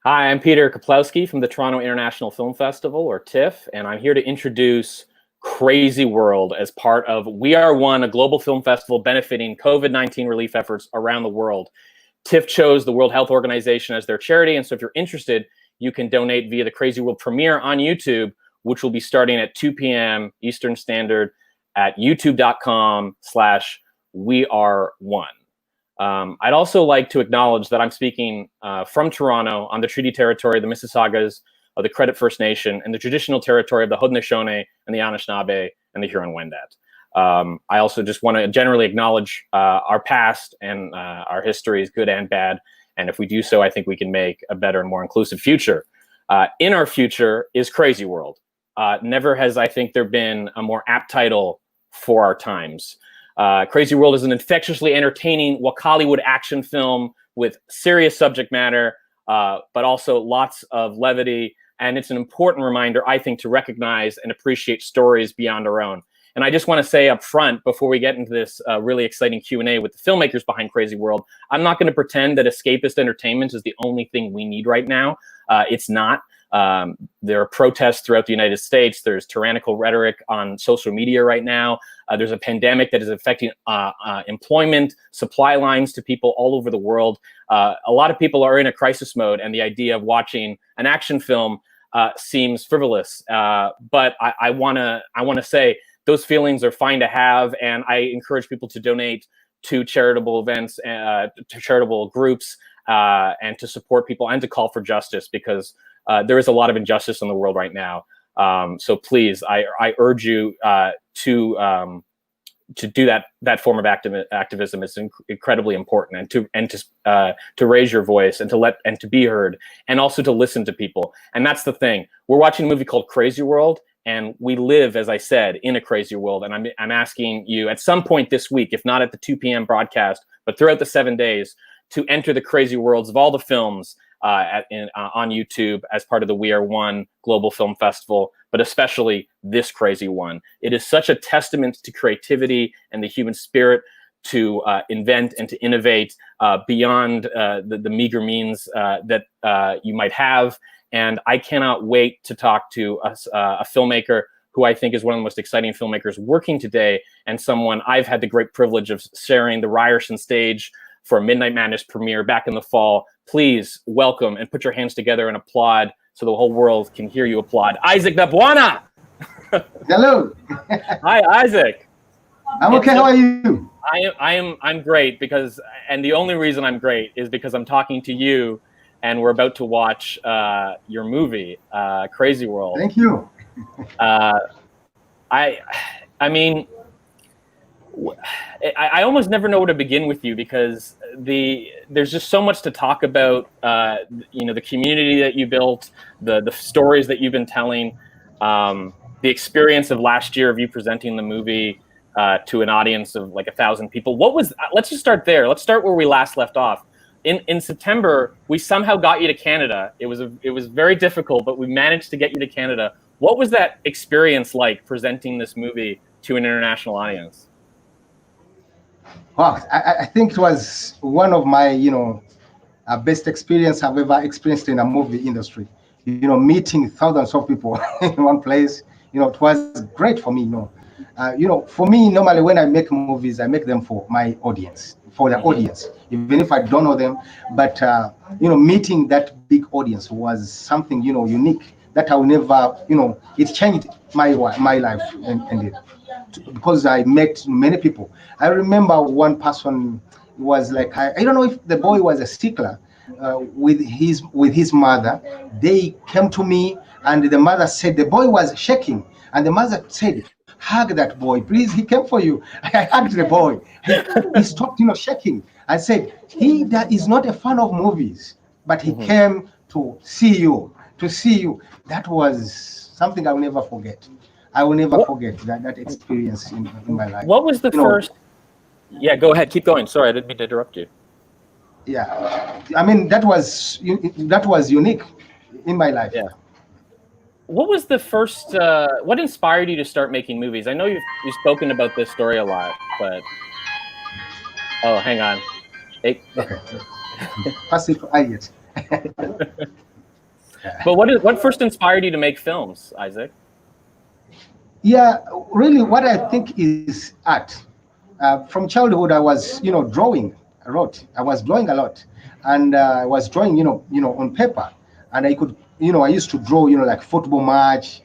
Hi, I'm Peter Kuplowsky from the Toronto International Film Festival, or TIFF, and I'm here to introduce Crazy World as part of We Are One, a global film festival benefiting COVID-19 relief efforts around the world. TIFF chose the World Health Organization as their charity, and so if you're interested, you can donate via the Crazy World premiere on YouTube, which will be starting at 2 p.m. Eastern Standard at youtube.com/weareone. I'd also like to acknowledge that I'm speaking from Toronto on the treaty territory of the Mississaugas of the Credit First Nation and the traditional territory of the Haudenosaunee and the Anishinaabe and the Huron-Wendat. I also just want to generally acknowledge our past and our histories, good and bad. And if we do so, I think we can make a better and more inclusive future. In our future is Crazy World. Never has, I think, there been a more apt title for our times. Crazy World is an infectiously entertaining Waka action film with serious subject matter, but also lots of levity. And it's an important reminder, I think, to recognize and appreciate stories beyond our own. And I just want to say up front, before we get into this really exciting Q&A with the filmmakers behind Crazy World, I'm not going to pretend that escapist entertainment is the only thing we need right now. It's not. There are protests throughout the United States. There's tyrannical rhetoric on social media right now. There's a pandemic that is affecting employment, supply lines to people all over the world. A lot of people are in a crisis mode, and the idea of watching an action film seems frivolous. But I want to say those feelings are fine to have, and I encourage people to donate to charitable events, to charitable groups, and to support people and to call for justice, because there is a lot of injustice in the world right now. So please, I urge you to do that form of activism. It's incredibly important, and to raise your voice and to be heard, and also to listen to people. And that's the thing. We're watching a movie called Crazy World, and we live, as I said, in a crazy world. And I'm asking you at some point this week, if not at the 2 p.m. broadcast, but throughout the 7 days, to enter the crazy worlds of all the films on YouTube as part of the We Are One Global Film Festival, but especially this crazy one. It is such a testament to creativity and the human spirit to invent and to innovate beyond the meager means that you might have. And I cannot wait to talk to a filmmaker who I think is one of the most exciting filmmakers working today, and someone I've had the great privilege of sharing the Ryerson stage for a Midnight Madness premiere back in the fall. Please welcome and put your hands together and applaud so the whole world can hear you applaud. Isaac Nabwana! Hello. Hi, Isaac. I'm okay. How are you? I'm great, because, and the only reason I'm great is because I'm talking to you, and we're about to watch your movie, Crazy World. Thank you. I mean, I almost never know where to begin with you, because there's just so much to talk about. The community that you built, the stories that you've been telling, the experience of last year of you presenting the movie to an audience of like 1,000 people. Let's just start there. Let's start where we last left off. In September, we somehow got you to Canada. It was very difficult, but we managed to get you to Canada. What was that experience like, presenting this movie to an international audience? Wow, I think it was one of my, best experience I've ever experienced in a movie industry. Meeting thousands of people in one place. It was great for me. For me, normally when I make movies, I make them for my audience, for the audience, even if I don't know them. But meeting that big audience was something unique that I will never, it changed my life and because I met many people. I remember one person was like, I don't know if the boy was a stickler with his mother. They came to me, and the mother said the boy was shaking, and the mother said, hug that boy, please. He came for you. I hugged the boy. He stopped, shaking. I said, he is not a fan of movies, but he came to see you. That was something I will never forget. I will never forget that experience in my life. What was the first? Yeah, go ahead. Keep going. Sorry, I didn't mean to interrupt you. Yeah, I mean, that was unique in my life. Yeah. What was the first? What inspired you to start making movies? I know you've spoken about this story a lot, but hang on. Okay. Pass it to Elliot. But what first inspired you to make films, Isaac? Yeah, really, what I think is art. From childhood, I was, drawing a lot. I was drawing a lot, and I was drawing, on paper, and I could, I used to draw, like football match.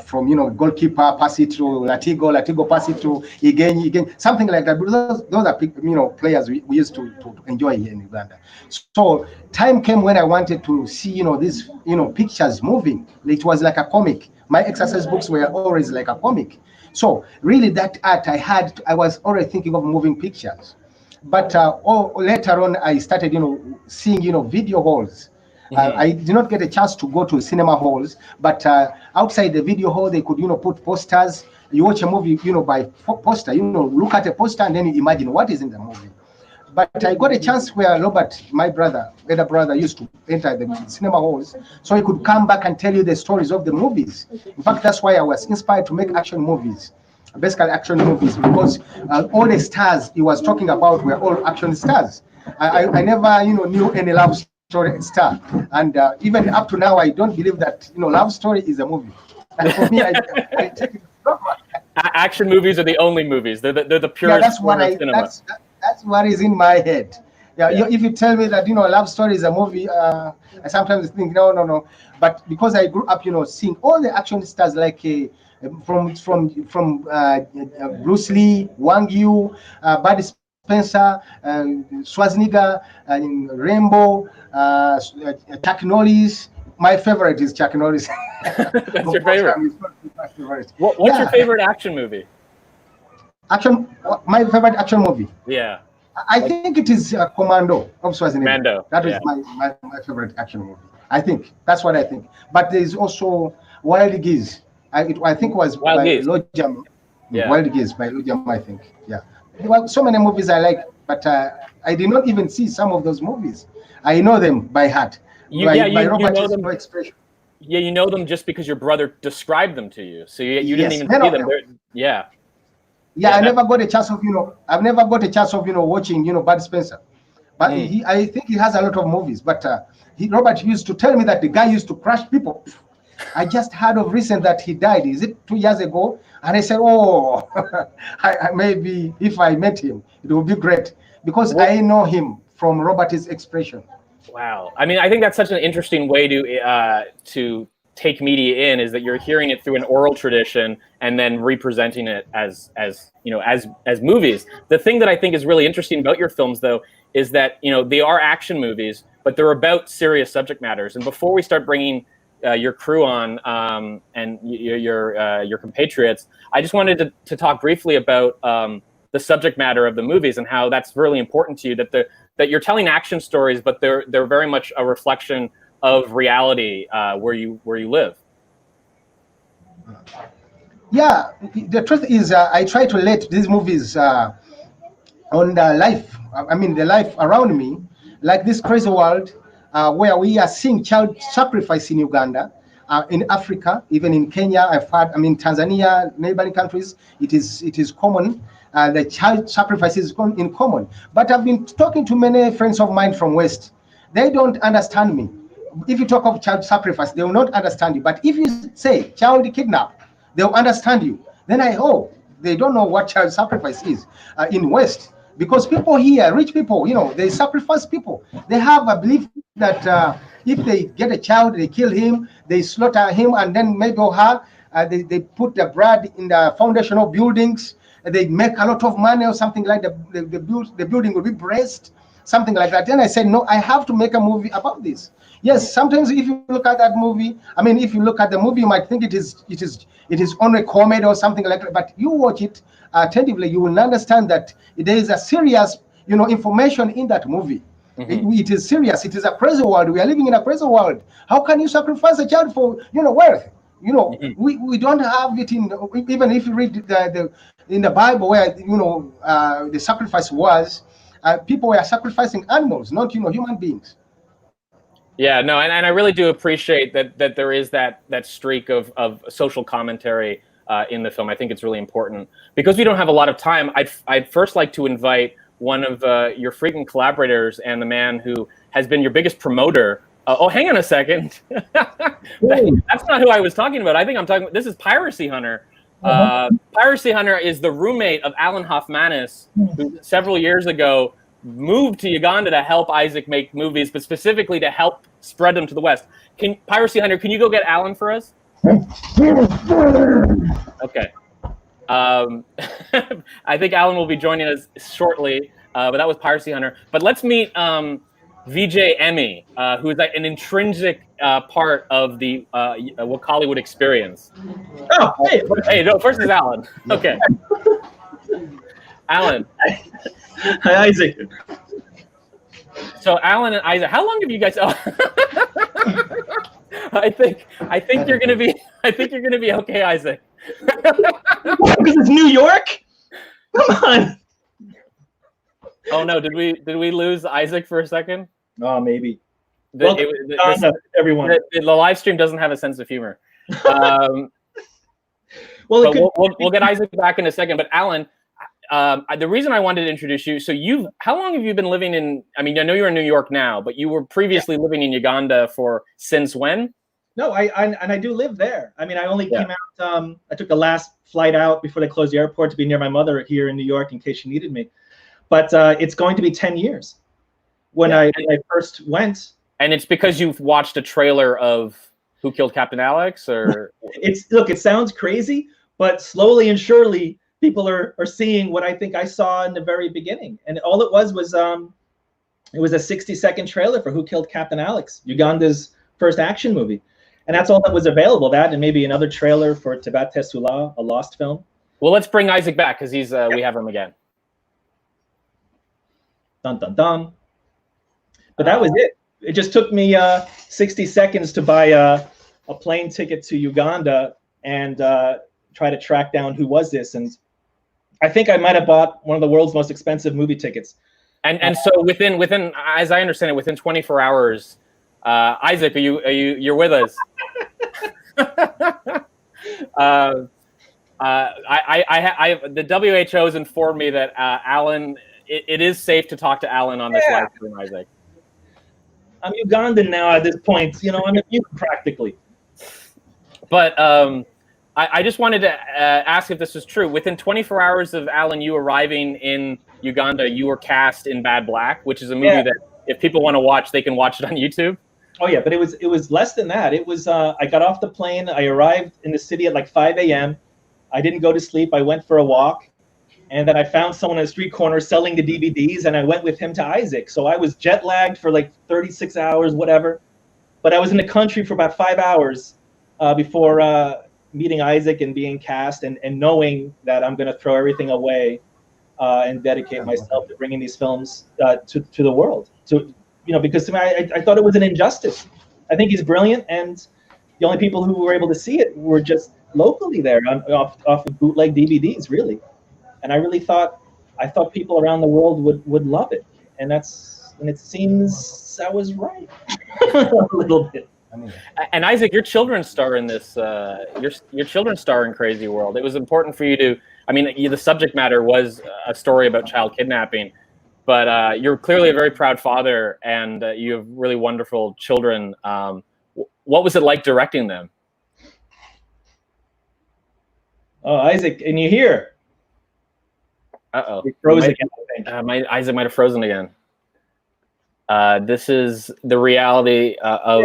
From goalkeeper pass it to Latigo pass it to again something like that. But those are players we used to enjoy here in Uganda. So time came when I wanted to see these pictures moving. It was like a comic. My exercise books were always like a comic. So really that art I was already thinking of moving pictures. But later on I started seeing video halls. I did not get a chance to go to cinema halls, but outside the video hall, they could, put posters. You watch a movie, by poster. Look at a poster and then you imagine what is in the movie. But I got a chance where Robert, my elder brother, used to enter the cinema halls, so he could come back and tell you the stories of the movies. In fact, that's why I was inspired to make action movies, basically action movies, because all the stars he was talking about were all action stars. I never, knew any love story star, and even up to now I don't believe that love story is a movie. And for me, I take it action movies are the only movies. They're the purest form of cinema. That's what is in my head. If you tell me that love story is a movie, I sometimes think no. But because I grew up seeing all the action stars like from Bruce Lee, Wang Yu, Buddy Spencer, Schwarzenegger, Rambo, Chuck Norris. My favorite is Chuck Norris. That's your favorite. What's your favorite action movie? My favorite action movie. Yeah. I think it is Commando of Schwarzenegger. Commando. That is my favorite action movie. I think that's what I think. But there is also Wild Geese. I think it was by Lojam. Yeah. Wild Geese by Lojam, I think. Yeah. There were so many movies I like, but I did not even see some of those movies. I know them by heart. You know them. Expression. Yeah, you know them just because your brother described them to you. So you didn't even see them. Yeah. Yeah, I never got a chance of I've never got a chance of watching Bud Spencer, but I think he has a lot of movies. But Robert used to tell me that the guy used to crush people. I just heard of recent that he died. Is it 2 years ago? And I said, oh, maybe if I met him, it would be great because I know him from Robert's expression. Wow, I mean, I think that's such an interesting way to take media in, is that you're hearing it through an oral tradition and then representing it as movies. The thing that I think is really interesting about your films, though, is that they are action movies, but they're about serious subject matters. And before we start bringing your crew on and your compatriots, I just wanted to talk briefly about the subject matter of the movies and how that's really important to you. That you're telling action stories, but they're very much a reflection of reality where you live. Yeah, the truth is, I try to let these movies on the life. I mean, the life around me, like this crazy world where we are seeing child sacrifice in Uganda, in Africa, even in Kenya. Tanzania, neighboring countries, it is common. The child sacrifice is in common. But I've been talking to many friends of mine from West. They don't understand me. If you talk of child sacrifice, they will not understand you. But if you say child kidnap, they'll understand you. Then they don't know what child sacrifice is in West. Because people here, rich people, they sacrifice people. They have a belief that if they get a child, they kill him, they slaughter him, and then maybe her, they put the blood in the foundational buildings. They make a lot of money or something like that. The building will be blessed, something like that. Then I said, no, I have to make a movie about this. Yes, sometimes if you look at that movie, if you look at the movie, you might think it is only comedy or something like that. But you watch it attentively, you will understand that there is a serious, information in that movie. Mm-hmm. It is serious. It is a crazy world. We are living in a crazy world. How can you sacrifice a child for, wealth? Mm-hmm. we don't have it even if you read in the Bible where the sacrifice was, people were sacrificing animals, not human beings. Yeah, no, and I really do appreciate that there is that streak of social commentary in the film. I think it's really important. Because we don't have a lot of time, I'd first like to invite one of your frequent collaborators and the man who has been your biggest promoter Oh, hang on a second. That's not who I was talking about. I think I'm talking about, this is Piracy Hunter. Piracy Hunter is the roommate of Alan Hofmanis, who several years ago moved to Uganda to help Isaac make movies, but specifically to help spread them to the West. Piracy Hunter, can you go get Alan for us? Okay. I think Alan will be joining us shortly, but that was Piracy Hunter. But let's meet VJ Emmie, who is like an intrinsic part of the Wakaliwood experience. Oh, hey, no, first is Alan. Okay. Alan. Hi, Isaac. So Alan and Isaac, how long have you guys? I think you're gonna be. I think you're gonna be okay, Isaac. Because it's New York. Come on. Oh no! Did we lose Isaac for a second? Oh, maybe. Everyone. The live stream doesn't have a sense of humor. We'll get Isaac back in a second. But Alan, the reason I wanted to introduce you. So how long have you been living in? I mean, I know you're in New York now, but you were previously living in Uganda since when? No, I do live there. I mean, I only came out. I took the last flight out before they closed the airport to be near my mother here in New York in case she needed me. But it's going to be 10 years when I first went. And it's because you've watched a trailer of Who Killed Captain Alex, or look, it sounds crazy, but slowly and surely people are seeing what I think I saw in the very beginning. And all it was it was a 60-second trailer for Who Killed Captain Alex, Uganda's first action movie. And that's all that was available, that and maybe another trailer for Tabate Sula, a lost film. Well, let's bring Isaac back because we have him again. Dun, dun, dun. But that was it. It just took me 60 seconds to buy a plane ticket to Uganda and try to track down who was this. And I think I might have bought one of the world's most expensive movie tickets. And so within, as I understand it, within 24 hours, Isaac, you're with us? The WHO has informed me that Alan. It is safe to talk to Alan on this live stream, Isaac. I'm Ugandan now at this point. I'm immune practically. But I just wanted to ask if this was true. Within 24 hours of Alan, you arriving in Uganda, you were cast in Bad Black, which is a movie that if people want to watch, they can watch it on YouTube. Oh yeah, but it was less than that. It was I got off the plane. I arrived in the city at like 5 a.m. I didn't go to sleep. I went for a walk. And then I found someone in a street corner selling the DVDs, and I went with him to Isaac. So I was jet lagged for like 36 hours, whatever. But I was in the country for about 5 hours before meeting Isaac and being cast and knowing that I'm going to throw everything away and dedicate myself to bringing these films to the world. Because to me, I thought it was an injustice. I think he's brilliant, and the only people who were able to see it were just locally there off of bootleg DVDs, really. And I really thought people around the world would love it, and it seems I was right a little bit. And Isaac, your children star in this. Your children star in Crazy World. It was important for you to. I mean, the subject matter was a story about child kidnapping, but you're clearly a very proud father, and you have really wonderful children. What was it like directing them? Oh, Isaac, and you here? Uh-oh. He froze again, I think. Isaac might have frozen again. This is the reality of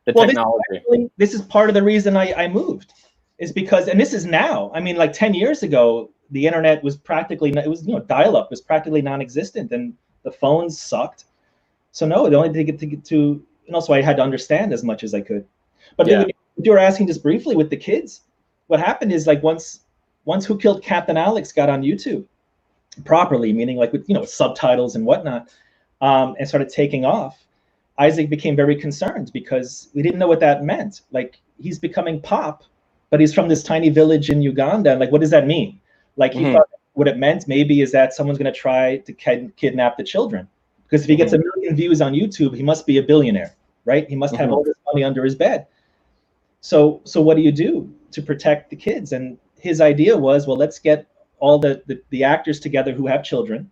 the technology. This is part of the reason I moved, is because, and this is now, I mean, like 10 years ago, the internet was practically, dial-up was practically non-existent, and the phones sucked. So no, the only thing to get to, and also I had to understand as much as I could. But you were asking just briefly with the kids, what happened is like once Who Killed Captain Alex got on YouTube properly, meaning like with subtitles and whatnot, and started taking off, Isaac became very concerned because we didn't know what that meant. Like, he's becoming pop, but he's from this tiny village in Uganda. And like, what does that mean? Like, he thought what it meant maybe is that someone's going to try to kidnap the children. Because if he gets 1 million views on YouTube, he must be a billionaire, right? He must have all this money under his bed. So what do you do to protect the kids? And his idea was, well, let's get all the actors together who have children,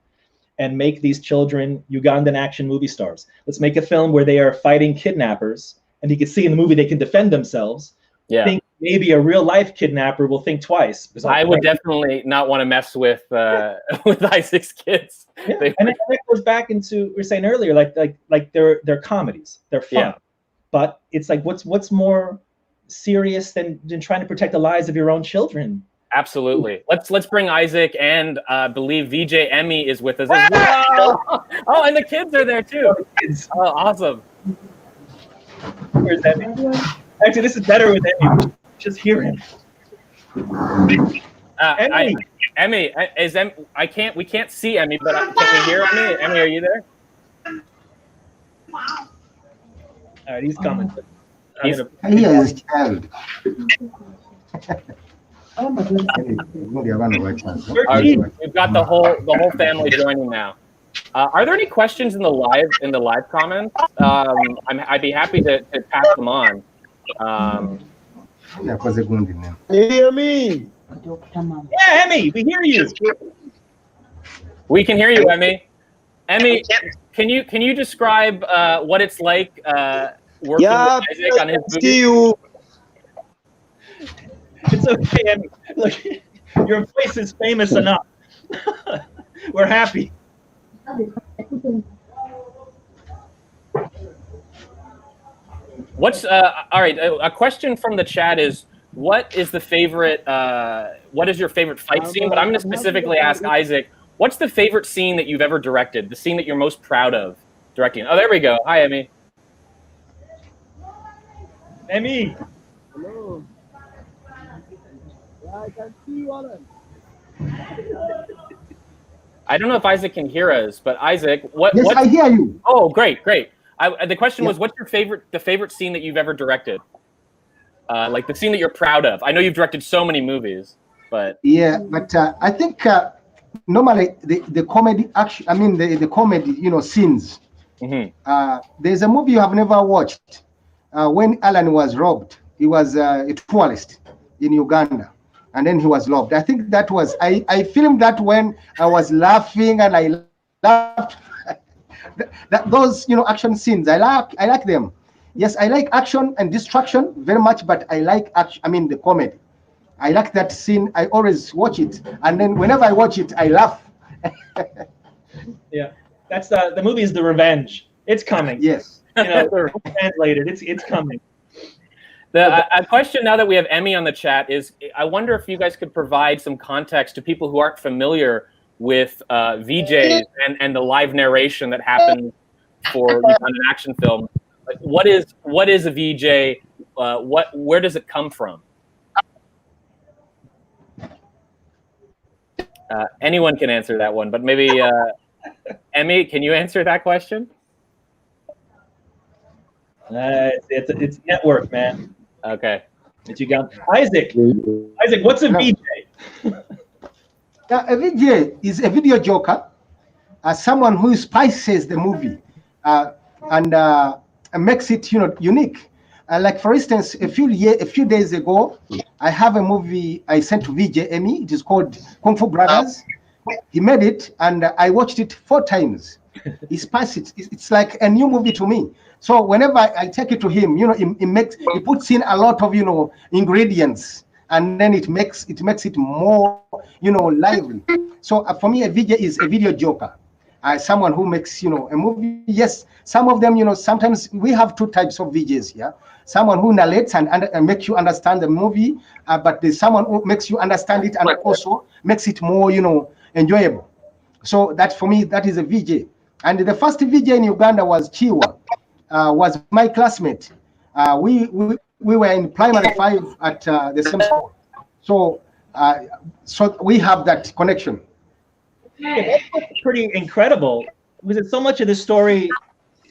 and make these children Ugandan action movie stars. Let's make a film where they are fighting kidnappers, and you can see in the movie they can defend themselves. Yeah. Think maybe a real life kidnapper will think twice. I would definitely not want to mess with with Isaac's kids. Yeah. And it goes back into what we were saying earlier, like they're comedies, they're fun, Yeah. but it's like what's more serious than trying to protect the lives of your own children? Absolutely. Let's bring Isaac, and believe VJ Emmie is with us as well. Oh, and the kids are there too. Oh, awesome. Where's Emmie? Actually, this is better with Emmie. Just hear him. Emmie, is we can't see Emmie, but can we hear Emmie? Emmie, are you there? All right, he's coming. He is a child. We've got the whole family joining now. Are there any questions in the live comments? I'd be happy to pass them on. Can you hear me? Yeah, Emmie, we hear you. We can hear you, Emmie. Emmie, can you describe what it's like working with Isaac on his movie? It's okay, Emmie. Look, your voice is famous enough. We're happy. What's all right? A question from the chat is, what is your favorite fight scene? But I'm going to specifically ask Isaac, what's the favorite scene that you've ever directed? The scene that you're most proud of directing? Oh, there we go. Hi, Emmie. Emmie. Hello. Yeah, I can see you, Alan. I don't know if Isaac can hear us, but Isaac, Yes, I hear you. Oh, great. The question was, what's the favorite scene that you've ever directed? Like the scene that you're proud of. I know you've directed so many movies, but but I think normally the comedy action. I mean the comedy, scenes. Mm-hmm. There's a movie you have never watched. When Alan was robbed, he was a tourist in Uganda, and then he was robbed. I think that was I filmed that when I was laughing, and I laughed. Those action scenes, I like them. Yes, I like action and destruction very much, but I like action. I mean the comedy. I like that scene. I always watch it, and then whenever I watch it, I laugh. Yeah, that's the movie is The Revenge. It's coming. Yes. Translated. It's coming. A question now that we have Emmie on the chat is, I wonder if you guys could provide some context to people who aren't familiar with VJs and the live narration that happens for an action film. Like, what is a VJ? Where does it come from? Anyone can answer that one, but maybe Emmie, can you answer that question? It's network, man. Okay. But you got Isaac. Isaac, what's a VJ? A VJ is a video joker, someone who spices the movie and makes it unique. Like for instance, a few days ago, I have a movie I sent to VJ Emmie. It is called Kung Fu Brothers. He made it, and I watched it 4 times. He spiced it. It's like a new movie to me. So whenever I take it to him, he puts in a lot of ingredients, and then it makes it more lively. So for me, a VJ is a video joker, someone who makes a movie. Yes, some of them sometimes we have 2 types of VJs here. Someone who narrates and makes you understand the movie, but there's someone who makes you understand it and also makes it more enjoyable. So that for me, that is a VJ. And the first VJ in Uganda was Chiwa. Was my classmate. We were in primary 5 at the same school. So we have that connection. Yeah, that's pretty incredible, because so much of the story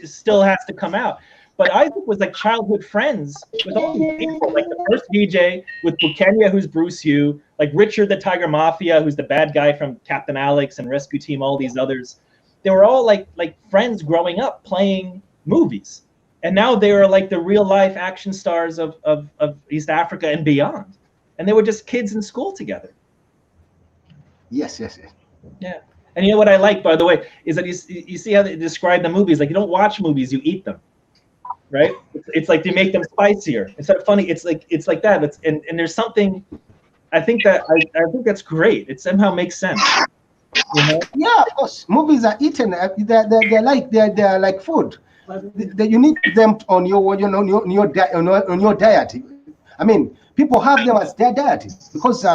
still has to come out. But Isaac was like childhood friends with all these people, like the first VJ with Bukenya, who's Bruce Hugh, like Richard the Tiger Mafia, who's the bad guy from Captain Alex and Rescue Team, all these others. They were all like friends growing up playing movies, and now they are like the real life action stars of East Africa and beyond, and they were just kids in school together. Yes. Yeah. And you know what I like, by the way, is that you see how they describe the movies. Like, you don't watch movies, you eat them, right? It's like you make them spicier instead of funny. It's like that. And there's something. I think that's great. It somehow makes sense. You know? Yeah, of course. Movies are eaten. They're like food. You need them on your diet. I mean, people have them as their diet because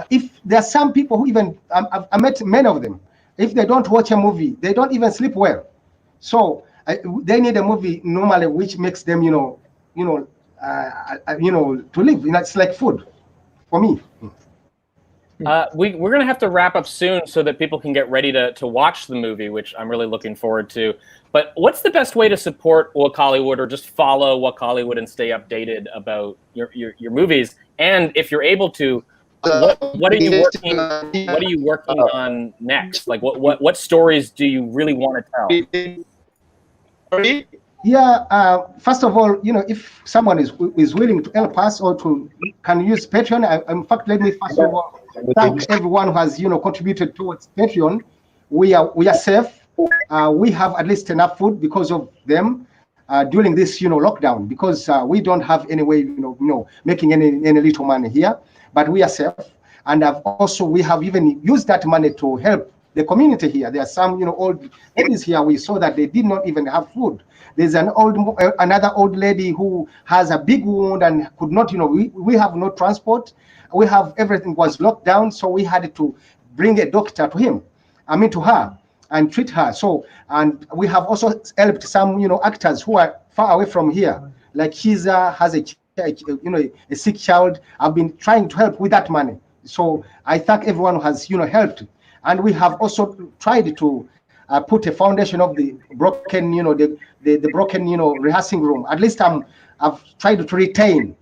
if there are some people who even I met many of them. If they don't watch a movie, they don't even sleep well. So they need a movie normally, which makes them to live. It's like food for me. We're going to have to wrap up soon so that people can get ready to watch the movie, which I'm really looking forward to. But what's the best way to support Waka Hollywood, or just follow Waka Hollywood and stay updated about your movies? And if you're able to, what are you working on next? Like what stories do you really want to tell? Yeah, first of all, if someone is willing to help us or can use Patreon, in fact, let me first of all thank everyone who has contributed towards Patreon. We are safe. We have at least enough food because of them during this lockdown, because we don't have any way making any little money here, but we are safe. And we have even used that money to help the community here. There are some old ladies here. We saw that they did not even have food. There's another old lady who has a big wound and could not, we have no transport. We have everything was locked down, so we had to bring a doctor to her and treat her. So, and we have also helped some, actors who are far away from here. Like Shiza has a sick child. I've been trying to help with that money. So I thank everyone who has, helped. And we have also tried to put a foundation of the broken, the broken, rehearsing room. At least I've tried to retain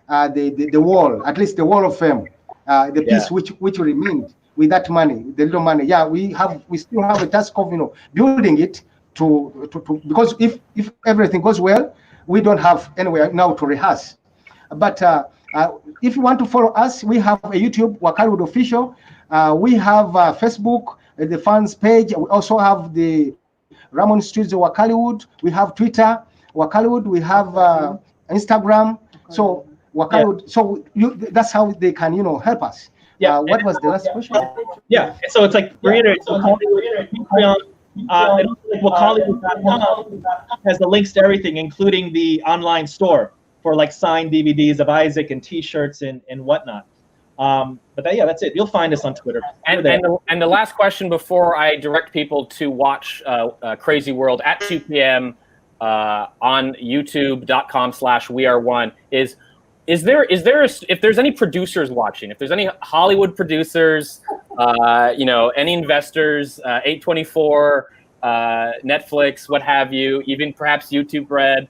the wall, at least the wall of fame, the piece which remained with that money, the little money. Yeah, we still have a task of building it to because if everything goes well, we don't have anywhere now to rehearse. But if you want to follow us, we have a YouTube, Waka Hollywood Official. We have Facebook, the fans page. We also have the Ramon Studio Waka Hollywood. We have Twitter, Waka Hollywood. We have Instagram. So Waka Hollywood. So that's how they can, help us. Yeah. What was the last question? Yeah. So it's like reiterate. So Patreon, WakaHollywood.com has the links to everything, including the online store for like signed DVDs of Isaac and T-shirts and whatnot. But that's it. You'll find us on Twitter. And the last question before I direct people to watch Crazy World at 2 p.m. On youtube.com/weareone is there if there's any producers watching, if there's any Hollywood producers, any investors, 824, Netflix, what have you, even perhaps YouTube Red,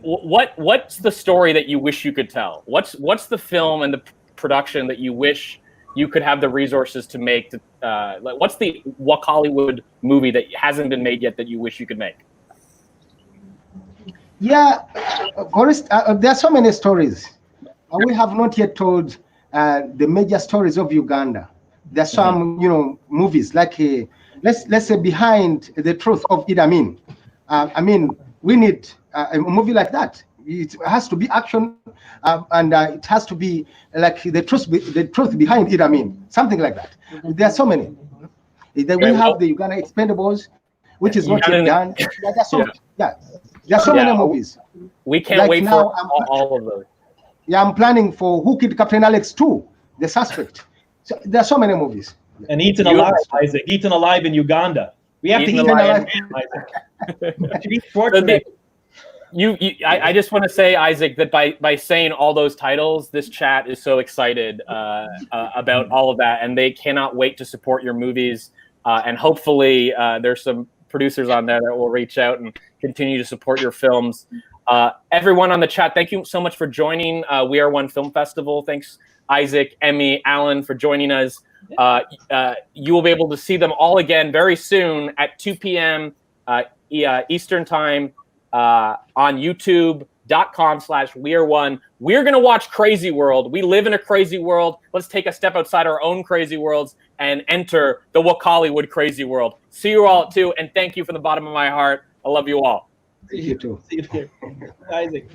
what's the story that you wish you could tell? What's the film and the production that you wish you could have the resources to make? What's the Waka Hollywood movie that hasn't been made yet that you wish you could make? Yeah, Boris, there are so many stories. We have not yet told the major stories of Uganda. There are some, movies like let's say Behind the Truth of Idi Amin. I mean, we need a movie like that. It has to be action, and it has to be like the truth behind Idi Amin, something like that. There are so many. Then we have the Uganda Expendables, which is not yet done. There are so many movies. We can't wait for all of those. Yeah, I'm planning for Who Killed Captain Alex 2, The Suspect. So there are so many movies. And Eaten Alive, Isaac. Eaten Alive in Uganda. We have to eat alive. I just want to say, Isaac, that by saying all those titles, this chat is so excited about all of that, and they cannot wait to support your movies. And hopefully, there's some producers on there that will reach out and continue to support your films. Everyone on the chat, thank you so much for joining We Are One Film Festival. Thanks, Isaac, Emmie, Alan, for joining us. You will be able to see them all again very soon at 2 p.m. Eastern Time on YouTube. patreon.com/weare1. We're going to watch Crazy World. We live in a crazy world. Let's take a step outside our own crazy worlds and enter the Wakaliwood crazy world. See you all too, and thank you from the bottom of my heart. I love you all. You too. See you here. Isaac.